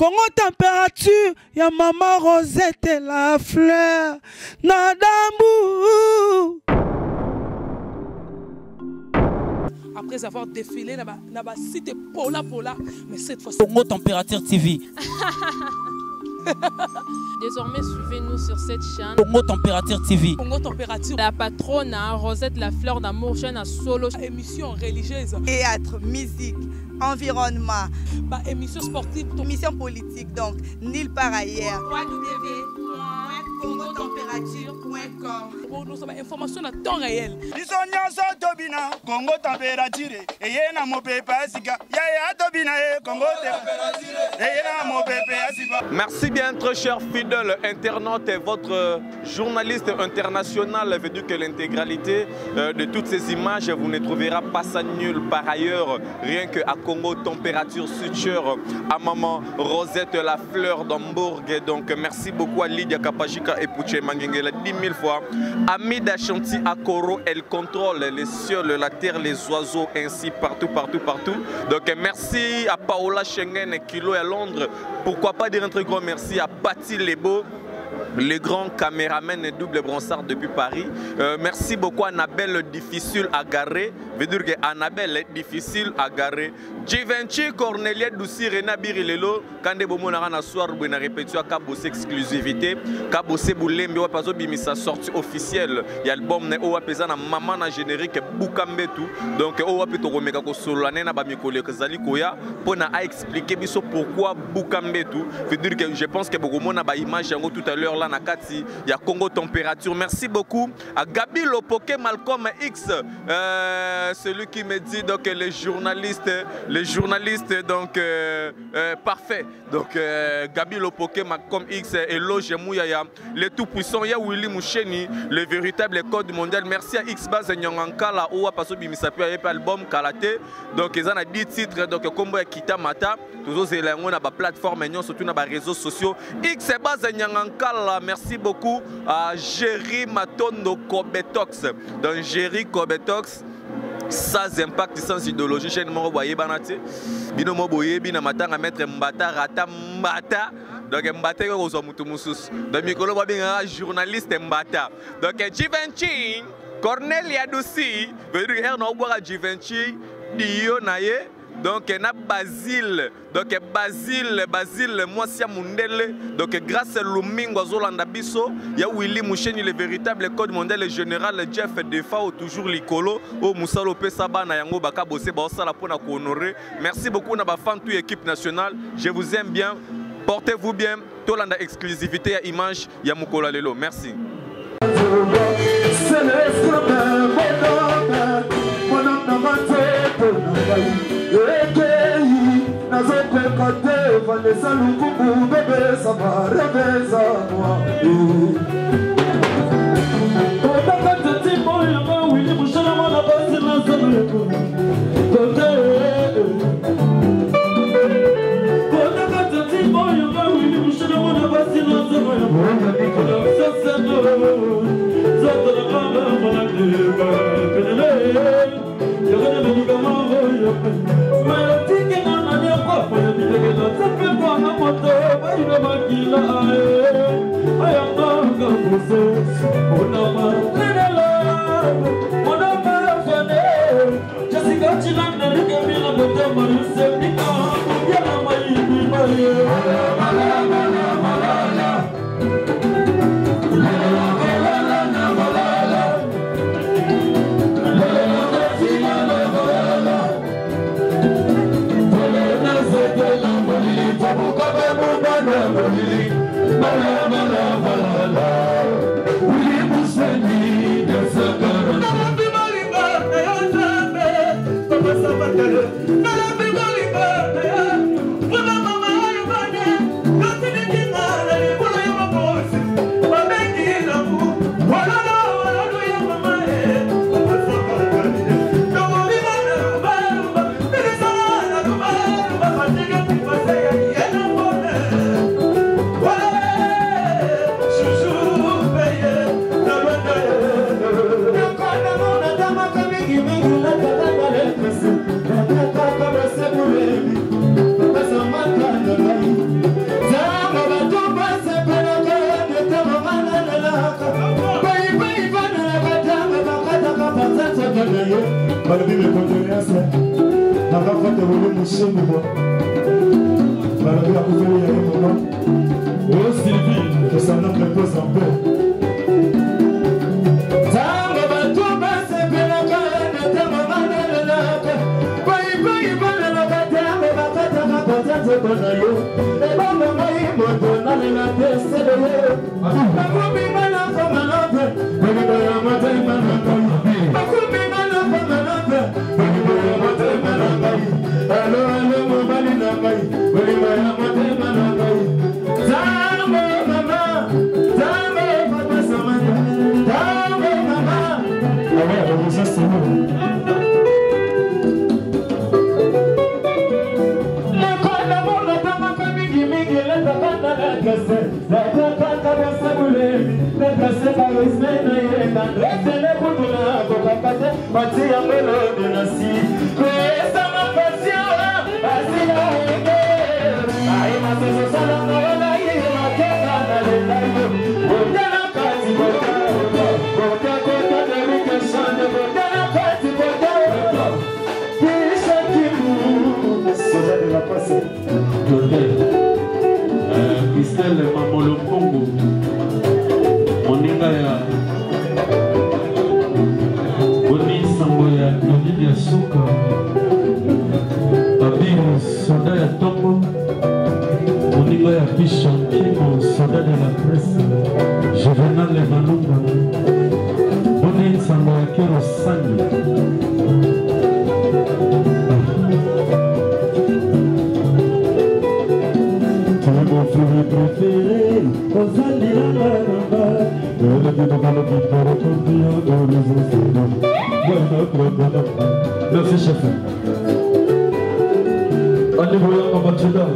Congo température, ya maman Rosette la fleur. Nadambu. Après avoir défilé dans la cité Pola, mais cette fois-ci. Congo Température TV. Désormais, suivez-nous sur cette chaîne. Congo Température TV. Congo Température. La patronne, Rosette la fleur d'amour, chaîne à solo. Émission religieuse. Théâtre, musique, environnement. Émission sportive. Émission politique, donc, nulle part ailleurs. www.congotempérature.com. Nous avons information à temps réel. Congo Température. Et yena mo pepe asika. Ya tobina Congo Température. Merci bien, très chers fidèles internautes et votre journaliste international veut dire que l'intégralité de toutes ces images, vous ne trouverez pas ça nulle par ailleurs, rien que à Congo Température Suture, à maman Rosette la fleur d'Hambourg. Donc merci beaucoup à Lydia Kapajika et Pouche Mangengela 10 000 fois. Amida Chanti Akoro, elle contrôle les cieux, la terre, les oiseaux, ainsi partout. Donc merci à Paola Schengen et Kilo à Londres. Pourquoi pas dire un très grand merci à Patti Lebo, le grand caméraman et double bransard depuis Paris. Merci beaucoup à Annabelle Difficile à garer. Veut dire que Annabelle est difficile à garer. Givenchy, Cornelia Doussi, Rena Birilelo. Quand des moments na soir, vous na répétition à Kabos exclusivité. Kabos Boulembe, ou pas bimi sa sortie officielle. Il y a l'album ne owa pesa na maman na générique Bukambetu. Donc owa peut remeka ko solane na ba mikole que zali koya pour na expliquer biso pourquoi Bukambetu. Veut dire que je pense que beaucoup na ba image tout à l'heure là na kati il y a Congo Température. Merci beaucoup à Gabi Lopoke Malcolm X, celui qui me dit donc les journalistes donc parfait. Donc Gabi Lopoke Malcolm X, Eloge Mouyaya, le tout puissant, ya Willy Moucheni, le véritable code mondial. Merci à X-Baz Nyangankala Oua Paso Bimisapi avec album Kalate. Donc ils en a 10 titres donc Combo Kita Mata. Toujours c'est là on a ba plateforme surtout na ba réseaux sociaux. X-Baz Nyangankala. Merci beaucoup à Jerry Matondo Kobetox. Donc Jerry Kobetox, sans impact, sans idéologie. Chez nous, on voit Banati. Bino Moboye, Bina Matanga, Maître Mbata, Rata Mbata. Donc Mbata, on voit Moutoumousous. Donc Mikolo, on voit journaliste Mbata. Donc Givenchy, Cornelia Doussi, veut dire qu'on voit Givenchy, Dio Naye. Donc na Basile, donc Basile, moi si Mundele, donc grâce à Lumingo Zolanda Bisso, il y a Willy Moucheni, le véritable code mondial, le général Jeff Defao, toujours l'icolo, au Moussalo Pesaba, na Yango Baka Bosse, Baosala Pona Honoré. Merci beaucoup na ba fan toute équipe nationale, je vous aime bien, portez-vous bien, Tolanda exclusivité à image, Yamukola Lelo, merci. Mala, Christelle Mamolo Pongo, Moninga ya Boni Samboya, Claudine Souka, Babino, soldat ya Tombo, Moninga ya Pichon, Kimo, soldat de la presse, Juvenal Le Malunga, Boni Samboya Kero Sani. Préféré, Rosalie merci chef. Allez voir comment tu l'as.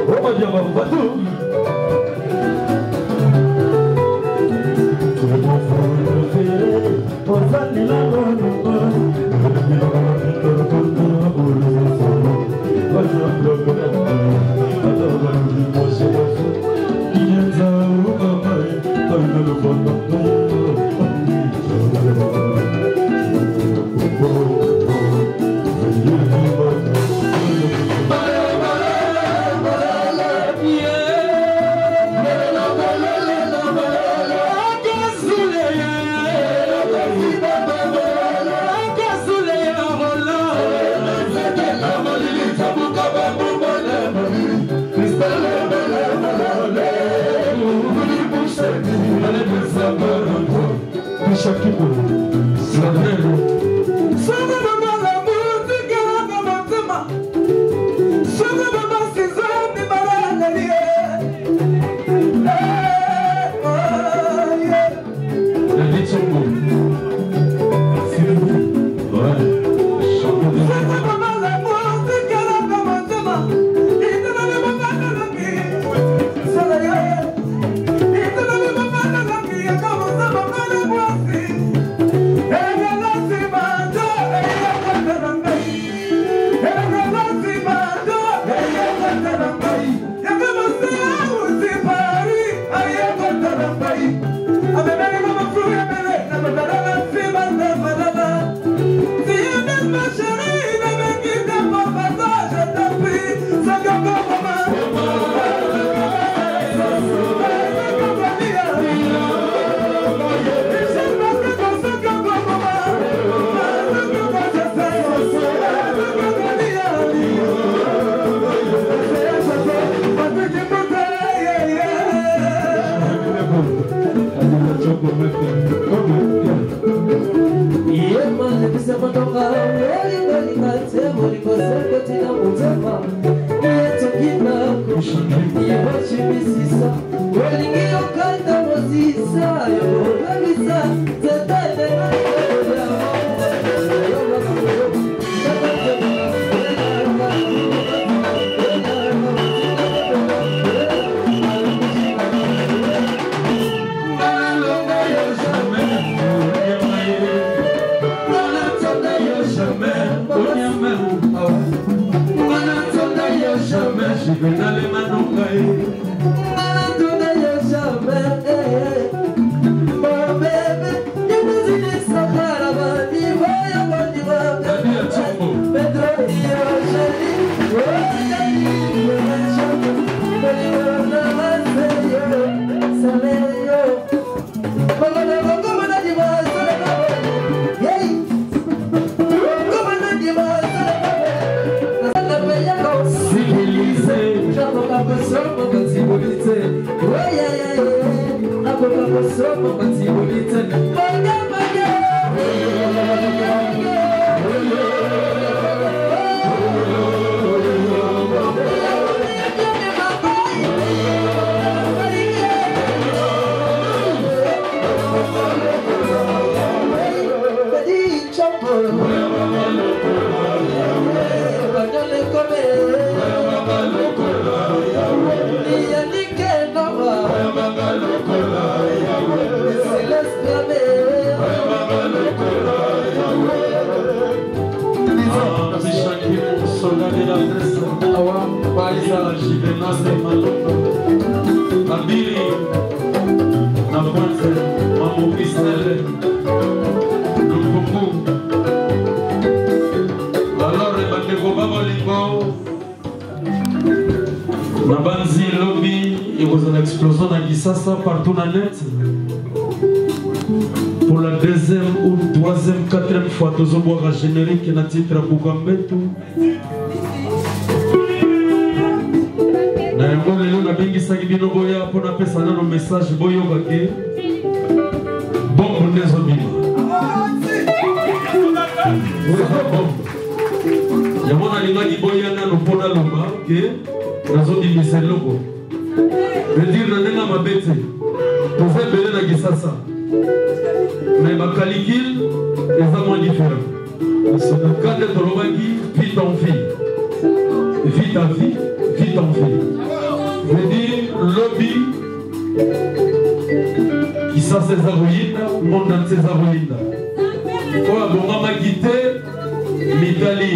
On va dire on va tout. Tu veux mon préféré, Rosalie Juvenal Le Malunga, Explosion à Gisasa partout dans le net. Pour la deuxième ou troisième, quatrième fois, tous au bois générique et na titre à Bukambetu. Na yango lelo na bingi saki bino boya pour na pesa na no message boyo bake. Bon ndezo bino. Yamona linga boya na no pona lomba ke nazo di miseloko. Je veux dire, nous avons ma bête. Pour faire belé dans Gisasa. Mais ma calicule est vraiment différent. Quand tu es vite en fille. Vite en fille, vite en fille. Je veux dire, lobby. Gisasa c'est Zarouinda, monde dans ses Zarouinda. Pour bon, maman guité, Mitali.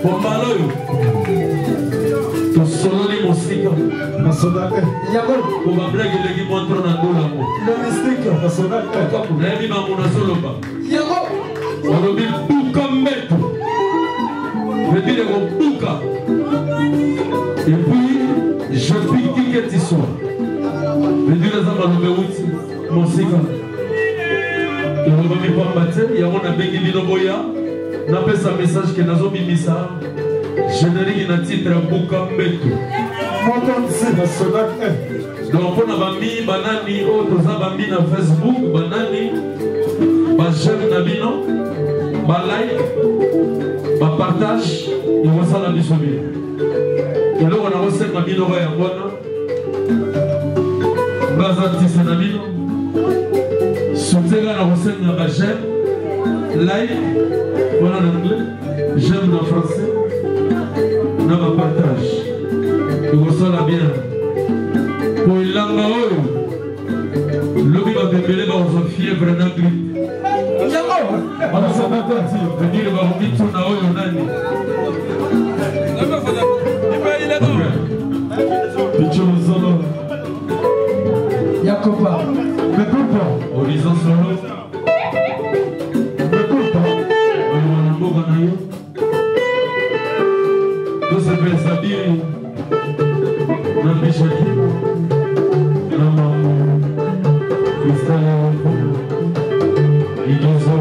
Pour Maloyo. Solo ni musika national yakol ko ba blague le ki montre na dola mo le mystique national ko na mi ma mona solo ba yakol on dit buka metu je dis le buka et puis je pique que tu sois je dis les amalo be wuti musika et on va me pas battre ya on a bengi bino boya na pesa message que nazo bimisa générique na titre Buka Mbetu. Donc on a bami banani autres bami na Facebook banani ba j'aime na bino ba like ba partage et on ça la bisobi. Et là on a reçu ma bino ya bona. Bazati na bino. Soutien na reçu na ba j'aime like voilà en anglais j'aime en français. Na ma partage ikosala bien po ilanga oyo lobi batembele bakozwa fièvre na grippe venir bakomitu na oyo nani pichozolo yakopa mekupa horizon solo mekupa oyo wana mboka na yo se pensabili na bishaki na mamu kristale igizo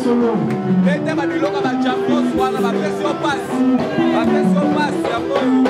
solo. Ete babilonga ba Japon wana ba pression passe. Ba pression passe ya boyo.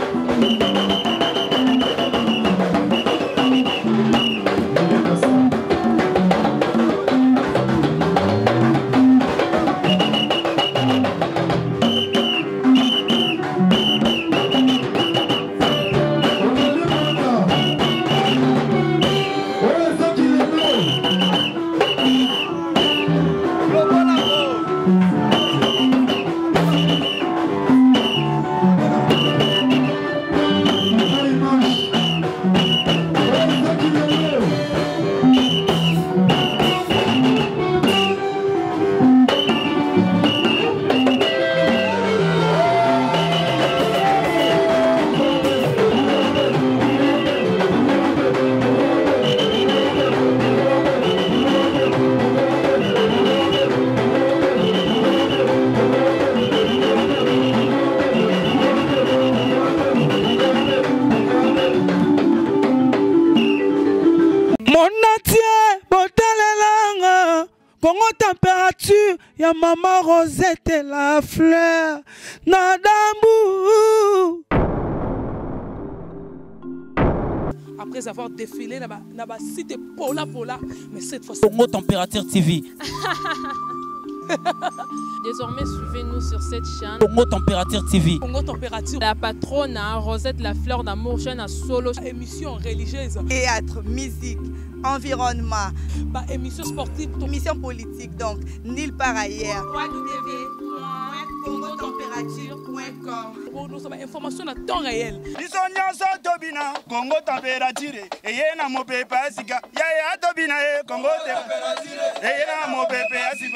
Congo température, ya maman Rosette la fleur, Nadambu. Après avoir défilé dans la cité Pola, mais cette fois-ci. Congo Température TV. Désormais, suivez-nous sur cette chaîne. Congo Température TV. Congo Température. La patronne, Rosette la fleur d'amour, chaîne à solo. Émission religieuse. Théâtre, musique, environnement. Émission sportive. Émission politique, donc nulle part ailleurs. www.congotempérature.com. Nous avons information à temps réel. Congo Température. Et na mo pepa sika. Ya tobina Congo Température. Et na mo pepa sika.